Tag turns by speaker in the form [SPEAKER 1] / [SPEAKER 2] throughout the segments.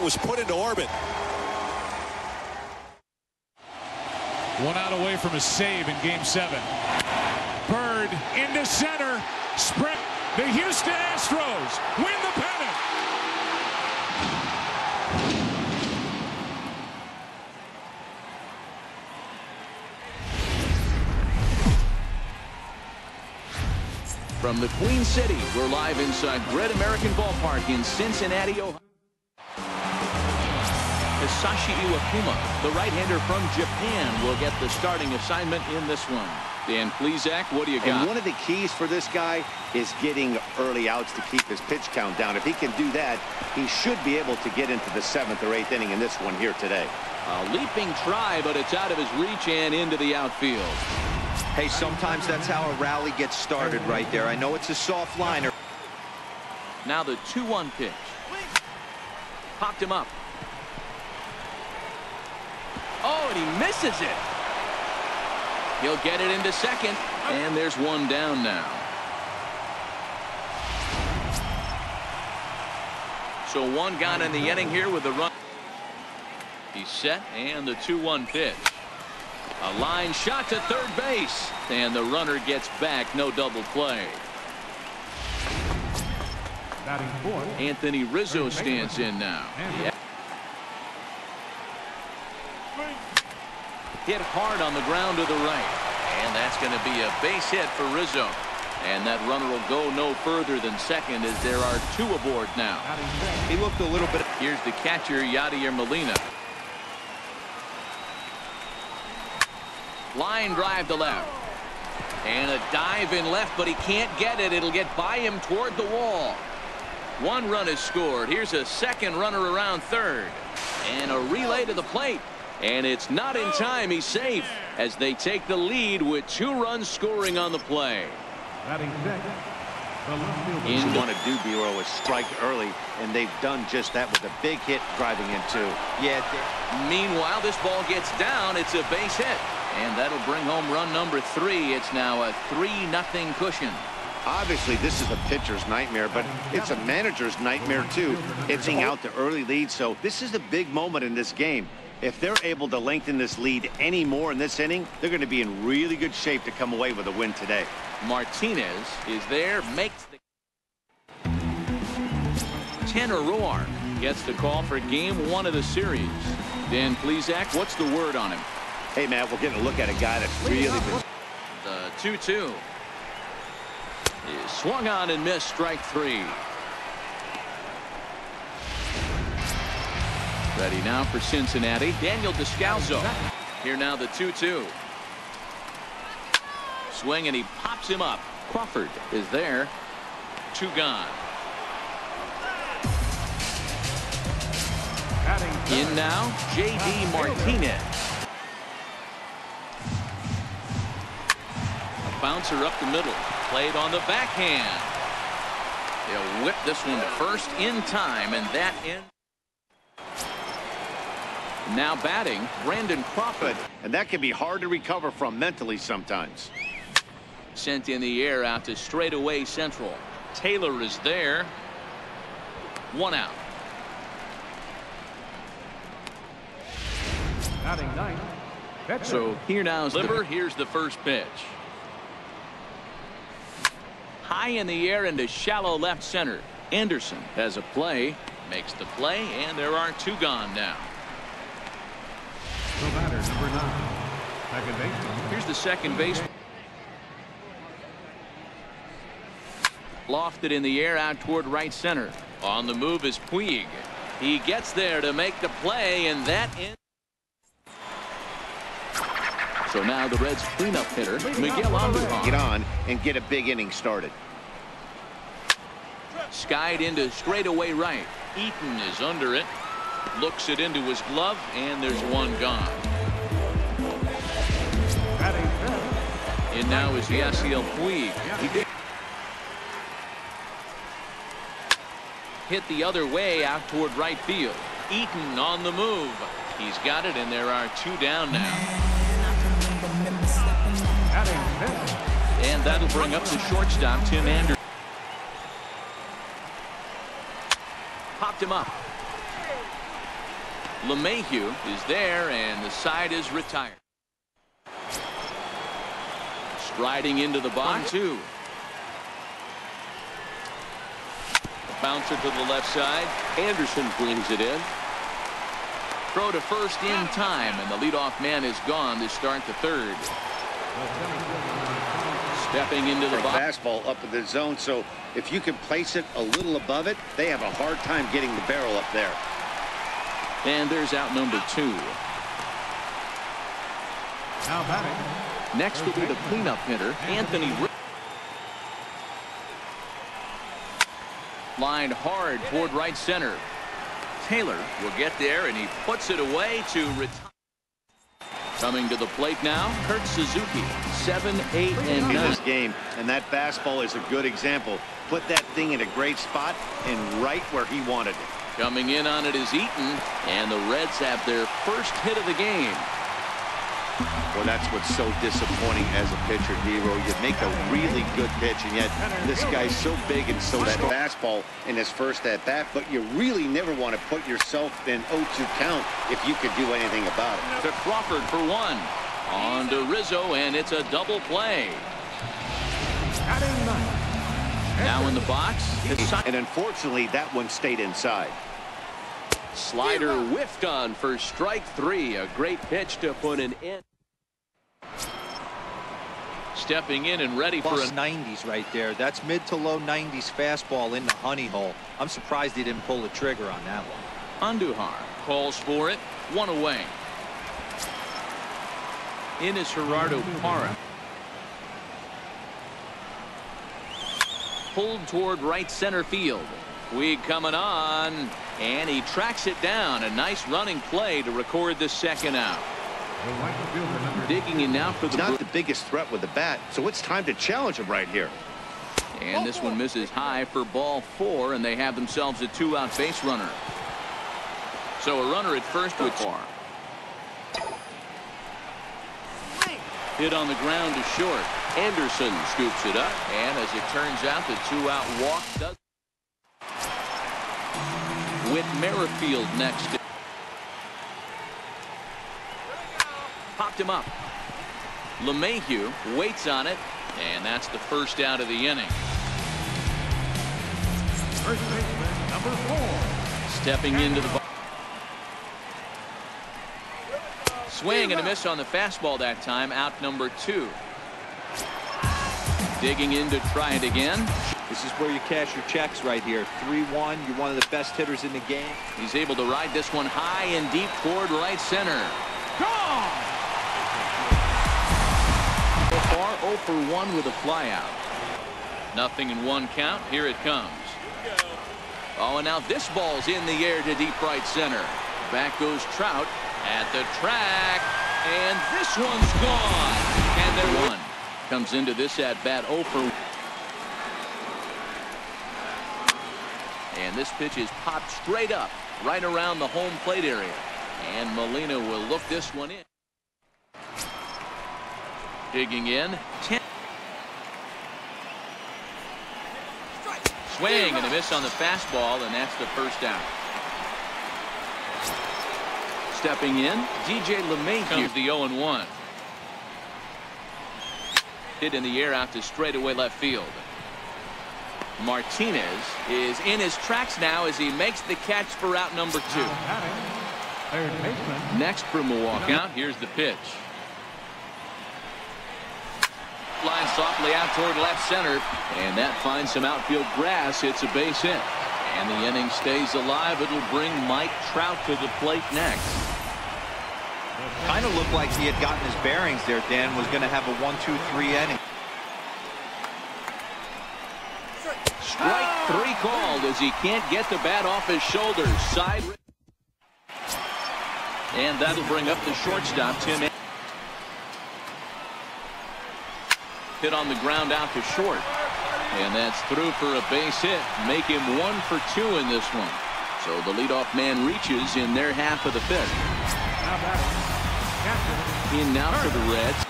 [SPEAKER 1] was put into orbit.
[SPEAKER 2] One out away from a save in Game 7. Bird into center. Sprint. The Houston Astros win the pennant.
[SPEAKER 3] From the Queen City, we're live inside Great American Ballpark in Cincinnati, Ohio. Hisashi Iwakuma, the right-hander from Japan, will get the starting assignment in this one. Dan Plesac, what do you got?
[SPEAKER 4] And one of the keys for this guy is getting early outs to keep his pitch count down. If he can do that, he should be able to get into the 7th or 8th inning in this one here today.
[SPEAKER 3] A leaping try, but it's out of his reach and into the outfield.
[SPEAKER 5] Hey, sometimes that's how a rally gets started right there. I know it's a soft liner.
[SPEAKER 3] Now the 2-1 pitch. Popped him up. Oh, and he misses it. He'll get it into second, and there's one down now. So one gone in the inning here with the run. He's set, and the 2-1 pitch. A line shot to third base, and the runner gets back. No double play. Anthony Rizzo stands in now. Yeah. Hit hard on the ground to the right, and that's going to be a base hit for Rizzo. And that runner will go no further than second as there are 2 aboard now.
[SPEAKER 5] He looked a little bit.
[SPEAKER 3] Here's the catcher, Yadier Molina. Line drive to left. And a dive in left, but he can't get it. It'll get by him toward the wall. 1 run is scored. Here's a second runner around third. And a relay to the plate. And it's not in time. He's safe as they take the lead with 2 runs scoring on the play.
[SPEAKER 4] In want to do, Bureau, is strike early, and they've done just that with a big hit driving in 2.
[SPEAKER 5] Yeah.
[SPEAKER 3] Meanwhile, this ball gets down. It's a base hit. And that'll bring home run number 3. It's now a 3-0 cushion.
[SPEAKER 4] Obviously, this is a pitcher's nightmare, but it's a manager's nightmare, too. It's out the early lead, so this is a big moment in this game. If they're able to lengthen this lead any more in this inning, they're going to be in really good shape to come away with a win today.
[SPEAKER 3] Martinez is there, makes the Tanner Roark gets the call for game 1 of the series. Dan Plesac, what's the word on him?
[SPEAKER 4] Hey, Matt, we're getting a look at a guy that's really been...
[SPEAKER 3] The 2-2 is swung on and missed, strike 3. Ready now for Cincinnati, Daniel Descalso. Here now the 2-2. Swing, and he pops him up. Crawford is there. 2 gone. In now, J.D. Martinez. A bouncer up the middle. Played on the backhand. They'll whip this one to first in time, and that ends. Now batting, Brandon Crawford.
[SPEAKER 4] And that can be hard to recover from mentally sometimes.
[SPEAKER 3] Sent in the air out to straightaway central. Taylor is there. 1 out. So here now is Liver. Here's the first pitch. High in the air into shallow left center. Anderson has a play. Makes the play, and there are 2 gone now.
[SPEAKER 2] The batter, number 9, second baseman.
[SPEAKER 3] Here's the second baseman. Lofted in the air out toward right center. On the move is Puig. He gets there to make the play, and that ends. So now the Reds cleanup hitter, Miguel Andujar.
[SPEAKER 4] Get on and get a big inning started.
[SPEAKER 3] Skied into straightaway right. Eaton is under it. Looks it into his glove, and there's 1 gone. In now is Yasiel Puig. He did hit the other way out toward right field. Eaton on the move. He's got it, and there are 2 down now. And that'll bring up the shortstop, Tim Anderson. Popped him up. LeMahieu is there, and the side is retired. Striding into the box. 2. Bouncer to the left side. Anderson brings it in. Throw to first in time, and the leadoff man is gone to start the 3rd. Stepping into the box.
[SPEAKER 4] Fastball up in the zone, so if you can place it a little above it, they have a hard time getting the barrel up there.
[SPEAKER 3] And there's out number 2.
[SPEAKER 2] Now batting.
[SPEAKER 3] Next will be the cleanup hitter, Anthony. Lined hard toward right center. Taylor will get there, and he puts it away to retire. Coming to the plate now, Kurt Suzuki, 7, 8, and 9.
[SPEAKER 4] In this game, and that fastball is a good example. Put that thing in a great spot and right where he wanted it.
[SPEAKER 3] Coming in on it is Eaton, and the Reds have their first hit of the game.
[SPEAKER 4] Well, that's what's so disappointing as a pitcher, Hero. You make a really good pitch, and yet this guy's so big and so strong. Fastball in his first at-bat, but you really never want to put yourself in 0-2 count if you could do anything about it.
[SPEAKER 3] To Crawford for 1. On to Rizzo, and it's a double play. Now in the box.
[SPEAKER 4] And unfortunately, that one stayed inside.
[SPEAKER 3] Slider whiffed on for strike 3. A great pitch to put an end. Stepping in and ready for a
[SPEAKER 5] 90s right there. That's mid to low 90s fastball in the honey hole. I'm surprised he didn't pull the trigger on that one.
[SPEAKER 3] Andujar calls for it. 1 away. In is Gerardo Parra. Pulled toward right center field. Weed coming on, and he tracks it down. A nice running play to record the 2nd out. Digging in now for the.
[SPEAKER 4] Not the biggest threat with the bat, so it's time to challenge him right here.
[SPEAKER 3] And this one misses high for ball 4, and they have themselves a 2-out base runner. So a runner at first with far. Hit on the ground to short. Anderson scoops it up, and as it turns out, the 2-out walk does. With Merrifield next. Popped him up. LeMahieu waits on it, and that's the 1st out of the inning.
[SPEAKER 2] First baseman, number 4.
[SPEAKER 3] Stepping into the box. Swing and a miss on the fastball that time. Out number 2. Digging in to try it again.
[SPEAKER 5] This is where you cash your checks right here. 3-1. You're one of the best hitters in the game.
[SPEAKER 3] He's able to ride this one high and deep toward right center. Gone! So far 0 for 1 with a flyout. Nothing in 1 count. Here it comes. Oh, and now this ball's in the air to deep right center. Back goes Trout at the track, and this one's gone. And they're 1. Comes into this at bat 0 for 1. And this pitch is popped straight up right around the home plate area. And Molina will look this one in. Digging in. 10. Swing and a miss on the fastball, and that's the 1st out. Stepping in, DJ LeMahieu. Comes the 0-1. Hit in the air out to straightaway left field. Martinez is in his tracks now as he makes the catch for out number 2. Next for Milwaukee. Out, here's the pitch. Line softly out toward left center, and that finds some outfield grass. It's a base hit, and the inning stays alive. It'll bring Mike Trout to the plate next.
[SPEAKER 5] Kind of looked like he had gotten his bearings there. Dan was going to have a 1-2-3 inning.
[SPEAKER 3] Strike 3 called as he can't get the bat off his shoulders. Side. And that'll bring up the shortstop, Tim. Hit on the ground out to short. And that's through for a base hit. Make him 1 for 2 in this one. So the leadoff man reaches in their half of the 5th. In now for the Reds.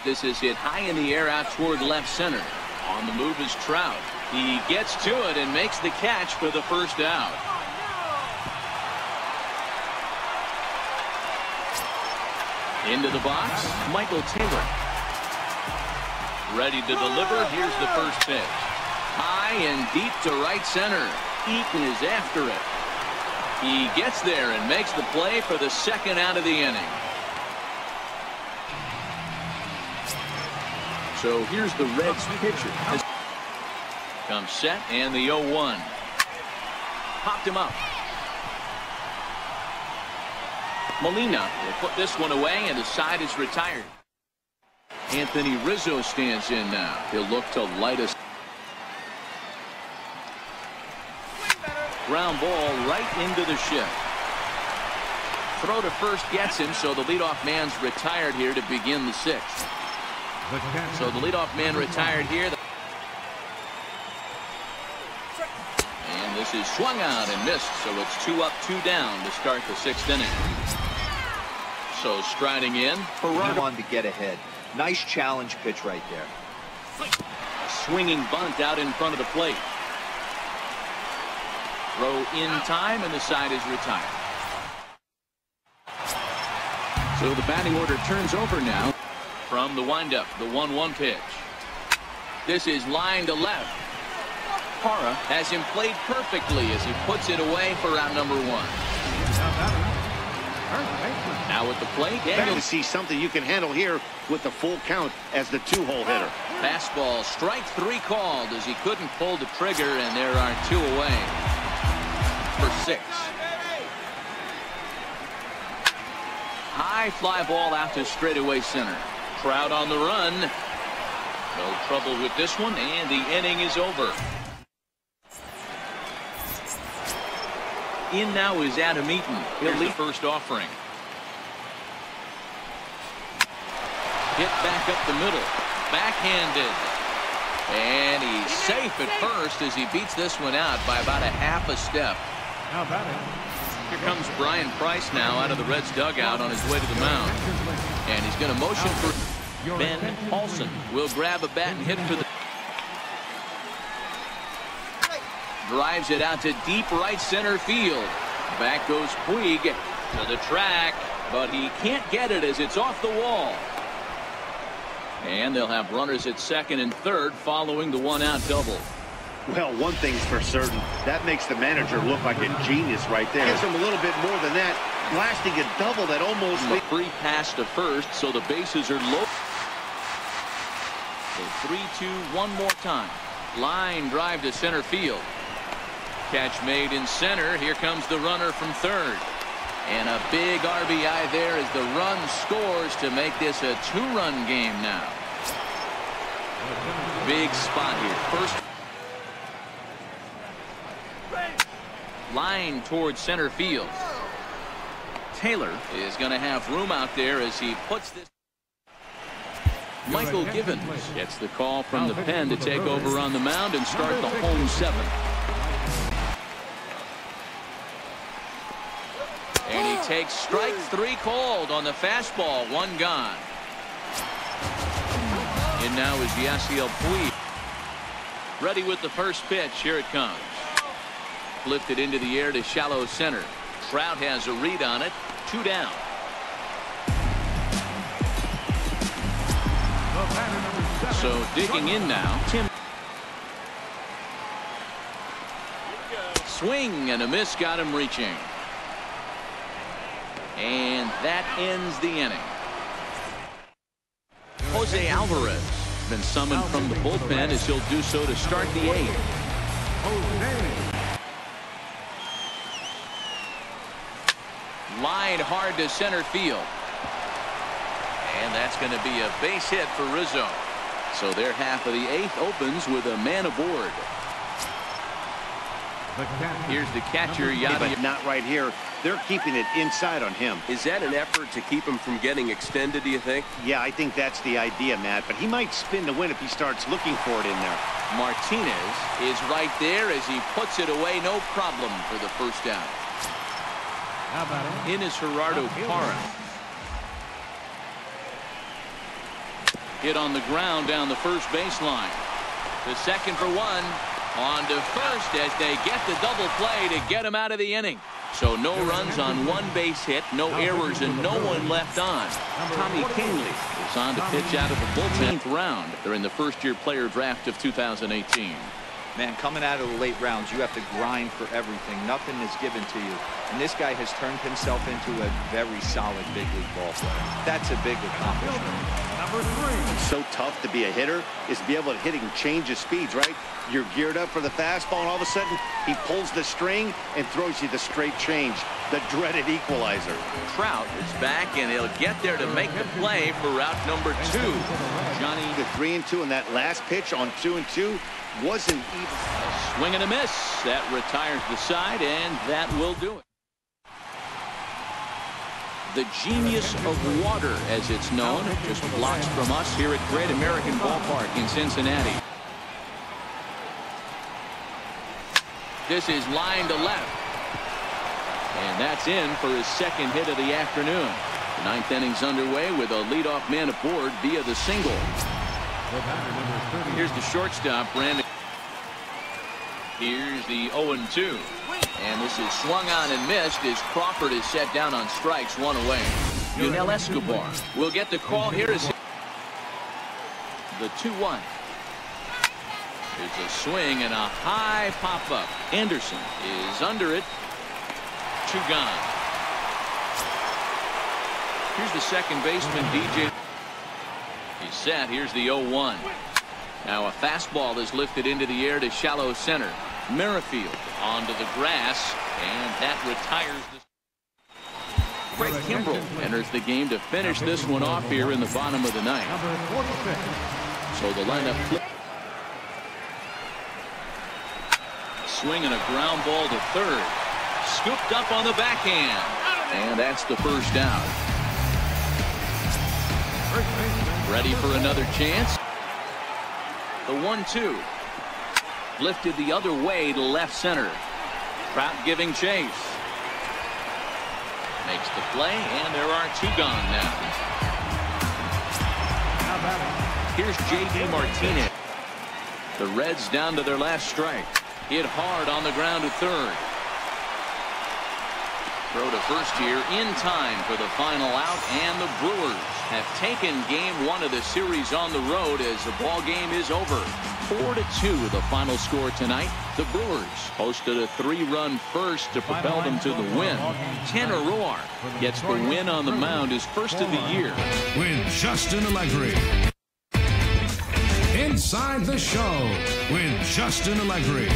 [SPEAKER 3] This is hit high in the air out toward left center. On the move is Trout. He gets to it and makes the catch for the first out. Into the box, Michael Taylor. Ready to deliver. Here's the first pitch. High and deep to right center. Eaton is after it. He gets there and makes the play for the second out of the inning. So here's the Reds pitcher. Comes set and the 0-1. Popped him up. Molina will put this one away and the side is retired. Anthony Rizzo stands in now. He'll look to light us. Ground ball right into the shift. Throw to first gets him, so the leadoff man's retired here to begin the sixth. So the leadoff man retired here. And this is swung out and missed, so it's 2 up, 2 down to start the sixth inning. So striding in,
[SPEAKER 5] Gerardo wanted to get ahead. Nice challenge pitch right there.
[SPEAKER 3] Swinging bunt out in front of the plate. Throw in time and the side is retired. So the batting order turns over now. From the windup, the 1-1 pitch. This is line to left. Parra has him played perfectly as he puts it away for out number 1. Now at the plate,
[SPEAKER 4] Daniel, to see something you can handle here with the full count as the 2-hole hitter.
[SPEAKER 3] Fastball, strike 3 called as he couldn't pull the trigger, and there are 2 away for 6. High fly ball out to straightaway center. Crowd on the run. No trouble with this one, and the inning is over. In now is Adam Eaton. He'll lead first offering. Hit back up the middle. Backhanded. And he's safe at first as he beats this one out by about a half a step.
[SPEAKER 2] How about it?
[SPEAKER 3] Here comes Brian Price now out of the Reds dugout on his way to the mound. And he's going to motion for Ben Paulson. Will grab a bat and hit for the... Drives it out to deep right center field. Back goes Puig to the track, but he can't get it as it's off the wall. And they'll have runners at second and third following the 1-out double.
[SPEAKER 4] Well, one thing's for certain. That makes the manager look like a genius right there. Gives him a little bit more than that. Blasting a double that almost...
[SPEAKER 3] A free pass to first, so the bases are low. So 3-2, one more time. Line drive to center field. Catch made in center. Here comes the runner from third. And a big RBI there as the run scores to make this a 2-run game now. Big spot here. First line towards center field. Taylor is going to have room out there as he puts this. Michael Givens gets the call from the pen to take over on the mound and start the home 7th. And he takes strike 3 called on the fastball. 1 gone. And now is Yasiel Puig. Ready with the first pitch. Here it comes. Lifted into the air to shallow center. Trout has a read on it. 2 down. So digging in now, Tim. Swing and a miss got him reaching. And that ends the inning. Jose Alvarez been summoned from the bullpen as he'll do so to start the 8th. Line hard to center field. And that's going to be a base hit for Rizzo. So their half of the 8th opens with a man aboard. Here's the catcher, Yadi.
[SPEAKER 4] But not right here. They're keeping it inside on him.
[SPEAKER 1] Is that an effort to keep him from getting extended, do you think?
[SPEAKER 4] Yeah, I think that's the idea, Matt. But he might spin to win if he starts looking for it in there.
[SPEAKER 3] Martinez is right there as he puts it away. No problem for the first out.
[SPEAKER 2] How about it?
[SPEAKER 3] In is Gerardo Parra. Hit on the ground down the first baseline. The second for 1. On to first as they get the double play to get him out of the inning. So no runs on one base hit, no errors, and no one left on. Tommy Kingley is on to pitch out of the bullpen round during the first-year player draft of 2018.
[SPEAKER 5] Man, coming out of the late rounds, you have to grind for everything. Nothing is given to you. And this guy has turned himself into a very solid big league ball player. That's a big accomplishment.
[SPEAKER 4] It's so tough to be a hitter is to be able to hit and change his speeds, right? You're geared up for the fastball, and all of a sudden, he pulls the string and throws you the straight change, the dreaded equalizer.
[SPEAKER 3] Trout is back, and he'll get there to make the play for route number 2.
[SPEAKER 4] Johnny, the 3-2, and that last pitch on 2-2 wasn't even.
[SPEAKER 3] A swing and a miss. That retires the side, and that will do it. The genius of water, as it's known, just blocks from us here at Great American Ballpark in Cincinnati. This is line to left. And that's in for his second hit of the afternoon. The ninth inning's underway with a leadoff man aboard via the single. Here's the shortstop, Brandon. Here's the 0-2. And this is swung on and missed as Crawford is set down on strikes, one away. Yunel Escobar will get the call here as the 2-1. There's a swing and a high pop-up. Anderson is under it. 2 gone. Here's the second baseman, DJ. He's set. Here's the 0-1. Now a fastball is lifted into the air to shallow center. Merrifield onto the grass, and that retires the. Craig Kimbrell enters the game to finish this one off here in the bottom of the ninth. So the lineup flip. Swing and a ground ball to third. Scooped up on the backhand, and that's the first out. Ready for another chance. The 1-2. Lifted the other way to left center. Trout giving chase. Makes the play, and there are 2 gone now. Here's J.D. Martinez. The Reds down to their last strike. Hit hard on the ground to third. Throw to first here in time for the final out, and the Brewers have taken game 1 of the series on the road as the ball game is over. 4-2 the final score tonight. The Brewers posted a 3-run first to propel them to the win. Tanner Roar gets the win on the mound, his first of the year.
[SPEAKER 6] With Justin Allegri. Inside the Show with Justin Allegri.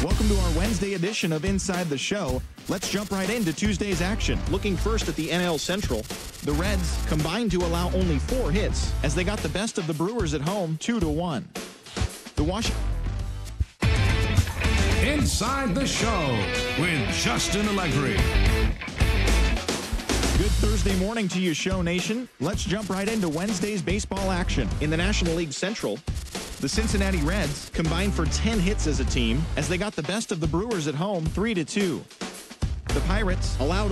[SPEAKER 7] Welcome to our Wednesday edition of Inside the Show. Let's jump right into Tuesday's action. Looking first at the NL Central, the Reds combined to allow only 4 hits as they got the best of the Brewers at home 2-1. The Washington.
[SPEAKER 6] Inside the Show with Justin Allegri.
[SPEAKER 7] Good Thursday morning to you, Show Nation. Let's jump right into Wednesday's baseball action. In the National League Central, the Cincinnati Reds combined for 10 hits as a team as they got the best of the Brewers at home 3-2. The Pirates allowed